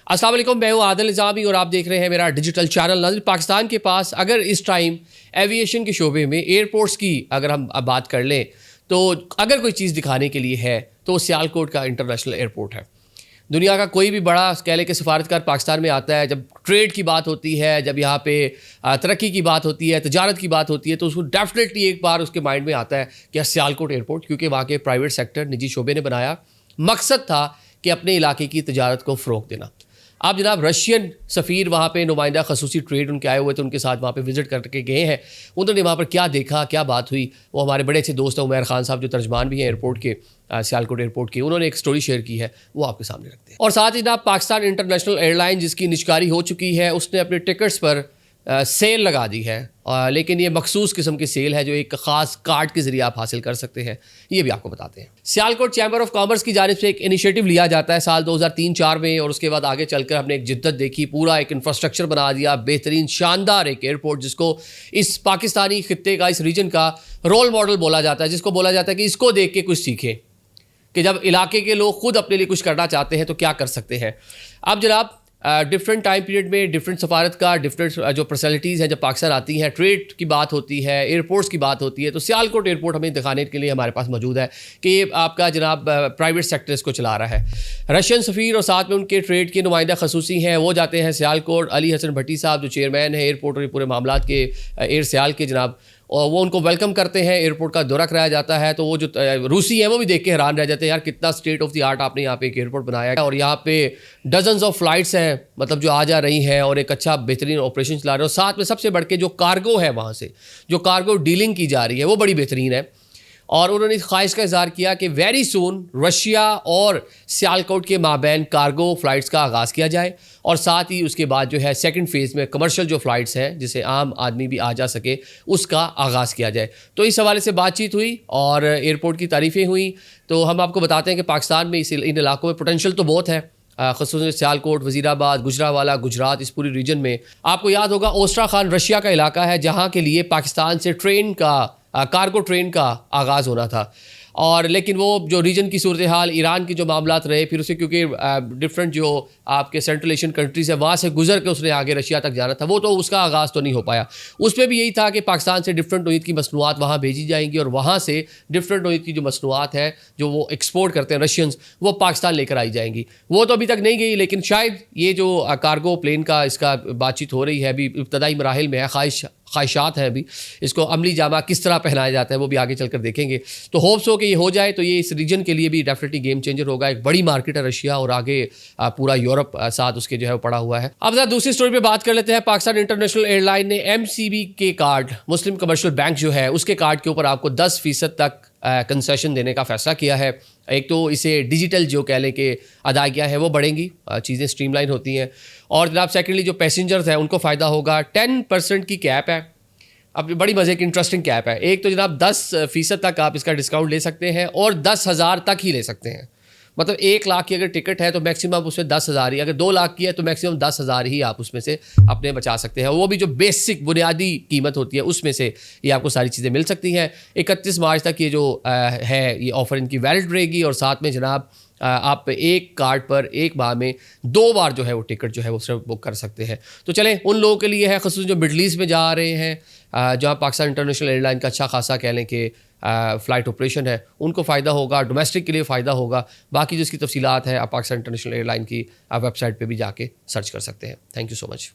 अस्सलाम वालेकुम, मैं हूं आदिल निज़ामी और आप देख रहे हैं मेरा डिजिटल चैनल। नाज़रीन, पाकिस्तान के पास अगर इस टाइम एविएशन के शोबे में एयरपोर्ट्स की अगर हम अब बात कर लें तो अगर कोई चीज़ दिखाने के लिए है तो सियालकोट का इंटरनेशनल एयरपोर्ट है। दुनिया का कोई भी बड़ा कह लें कि सफारतकार पाकिस्तान में आता है, जब ट्रेड की बात होती है, जब यहाँ पे तरक्की की बात होती है, तजारत की बात होती है, तो उसको डेफिनेटली एक बार उसके माइंड में आता है कि सियालकोट एयरपोर्ट, क्योंकि वहाँ के प्राइवेट सेक्टर निजी शोबे ने बनाया। मकसद था कि अपने इलाके की तजारत को फ़रोग़ देना। आप जनाब रशियन सफ़ीर वहाँ पे नुमाइंदा खसूसी ट्रेड उनके आए हुए थे, उनके साथ वहाँ पे विज़िट करके गए हैं। उन्होंने वहाँ पर क्या देखा, क्या बात हुई, वो हमारे बड़े अच्छे दोस्त हैं उमैर खान साहब, जो तर्जमान भी हैं एयरपोर्ट के, सियालकोट एयरपोर्ट के। उन्होंने एक स्टोरी शेयर की है, वो आपके सामने रखते हैं। और साथ ही जनाब पाकिस्तान इंटरनेशनल एयरलाइन जिसकी निजकारी हो चुकी है, उसने अपने टिकट्स पर सेल लगा दी है, लेकिन ये मखसूस किस्म की सेल है जो एक ख़ास कार्ड के ज़रिए आप हासिल कर सकते हैं। ये भी आपको बताते हैं। सियालकोट चैम्बर ऑफ कॉमर्स की जानिब से एक इनिशिएटिव लिया जाता है साल 2003-04 में, और उसके बाद आगे चलकर हमने एक जिद्दत देखी, पूरा एक इंफ्रास्ट्रक्चर बना दिया, बेहतरीन शानदार एक एयरपोर्ट जिसको इस पाकिस्तानी खित्ते का, इस रीजन का रोल मॉडल बोला जाता है, जिसको बोला जाता है कि इसको देख के कुछ सीखें कि जब इलाके के लोग खुद अपने लिए कुछ करना चाहते हैं तो क्या कर सकते हैं। अब जनाब डिफरेंट टाइम पीरियड में डिफरेंट सफारत का डिफरेंट जो पर्सनैलिटीज़ हैं जब पाकिस्तान आती हैं, ट्रेड की बात होती है, एयरपोर्ट्स की बात होती है, तो सियालकोट एयरपोर्ट हमें दिखाने के लिए हमारे पास मौजूद है कि ये आपका जनाब प्राइवेट सेक्टर इसको चला रहा है। रशियन सफ़ीर और साथ में उनके ट्रेड के नुमाइंदा खसूसी हैं, वो जाते हैं सियालकोट। अली हसन भट्टी साहब जो चेयरमैन है एयरपोर्ट और ये पूरे मामलात के एयर सियाल के जनाब, और वो उनको वेलकम करते हैं। एयरपोर्ट का दौरा कराया जाता है, तो वो जो रूसी हैं वो भी देख के हैरान रह जाते हैं, यार कितना स्टेट ऑफ द आर्ट आपने यहाँ पे एक एयरपोर्ट बनाया है, और यहाँ पे डजन्स ऑफ फ्लाइट्स हैं, मतलब जो आ जा रही हैं, और एक अच्छा बेहतरीन ऑपरेशन चला रहे हो। साथ में सबसे बढ़ के जो कार्गो है, वहाँ से जो कार्गो डीलिंग की जा रही है वो बड़ी बेहतरीन है। और उन्होंने इस ख्वाहिश का इज़हार किया कि वेरी सून रशिया और सियालकोट के माबैन कार्गो फ़्लाइट्स का आगाज़ किया जाए, और साथ ही उसके बाद जो है सेकंड फ़ेज़ में कमर्शियल जो फ़्लाइट्स हैं जिसे आम आदमी भी आ जा सके, उसका आगाज़ किया जाए। तो इस हवाले से बातचीत हुई और एयरपोर्ट की तारीफ़ें हुई। तो हम आपको बताते हैं कि पाकिस्तान में इन इलाकों में पोटेंशियल तो बहुत है, ख़ुसूसन सियालकोट, वज़ीराबाद, गुजरावाला, गुजरात, इस पूरी रीजन में। आपको याद होगा ओस्ट्राखान रशिया का इलाका है जहाँ के लिए पाकिस्तान से ट्रेन का कार्गो ट्रेन का आगाज़ होना था, और लेकिन वो जो रीजन की सूरत हाल, ईरान की जो मामलात रहे, फिर उसे क्योंकि डिफरेंट जो आपके सेंट्रल एशियन कंट्रीज़ है वहाँ से गुजर के उसने आगे रशिया तक जाना था, वो तो उसका आगाज़ तो नहीं हो पाया। उसमें भी यही था कि पाकिस्तान से डिफरेंट नौईयत की मसनूआत वहाँ भेजी जाएंगी, और वहाँ से डिफरेंट नौईयत की जो मसनूआत है जो वो एक्सपोर्ट करते हैं रशियंस, वो पाकिस्तान लेकर आई जाएंगी। वो तो अभी तक नहीं गई, लेकिन शायद ये जो कार्गो प्लेन का इसका बातचीत हो रही है, अभी इब्तदाई मराहिल में है, ख्वाहिशात हैं, अभी इसको अमली जामा किस तरह पहनाया जाता है वो भी आगे चलकर देखेंगे। तो होप्स हो कि ये हो जाए तो ये इस रीजन के लिए भी डेफिनेटली गेम चेंजर होगा। एक बड़ी मार्केट है रशिया, और आगे पूरा यूरोप साथ उसके जो है वो पड़ा हुआ है। अब जरा दूसरी स्टोरी पे बात कर लेते हैं। पाकिस्तान इंटरनेशनल एयरलाइन ने MCB के कार्ड, मुस्लिम कमर्शियल बैंक जो है, उसके कार्ड के ऊपर आपको 10% तक कंसेशन देने का फैसला किया है। एक तो इसे डिजिटल जो कह लें कि अदायगियाँ हैं वो बढ़ेंगी, चीज़ें स्ट्रीमलाइन होती हैं, और जनाब सेकेंडली जो पैसेंजर्स हैं उनको फ़ायदा होगा। 10% की कैप है, अब बड़ी मज़े की इंटरेस्टिंग कैप है। एक तो जनाब 10% तक आप इसका डिस्काउंट ले सकते हैं, और 10,000 तक ही ले सकते हैं। मतलब 1 लाख की अगर टिकट है तो मैक्सिमम उसमें 10,000 ही, अगर 2 लाख की है तो मैक्सिमम 10,000 ही आप उसमें से अपने बचा सकते हैं। वो भी जो बेसिक बुनियादी कीमत होती है उसमें से ये आपको सारी चीज़ें मिल सकती हैं। 31 मार्च तक ये जो है ये ऑफ़र इनकी वैलिड रहेगी, और साथ में जनाब आप एक कार्ड पर एक माह में 2 बार जो है वो टिकट जो है वो सिर्फ बुक कर सकते हैं। तो चलें, उन लोगों के लिए है ख़ुसूसन जो मिडल ईस्ट में जा रहे हैं, जहाँ पाकिस्तान इंटरनेशनल एयरलाइन का अच्छा खासा कह लें कि फ़्लाइट ऑपरेशन है, उनको फ़ायदा होगा, डोमेस्टिक के लिए फ़ायदा होगा। बाकी जिसकी तफसीलात है आप पाकिस्तान इंटरनेशनल एयरलाइन की वेबसाइट पर भी जाके सर्च कर सकते हैं। Thank you so much.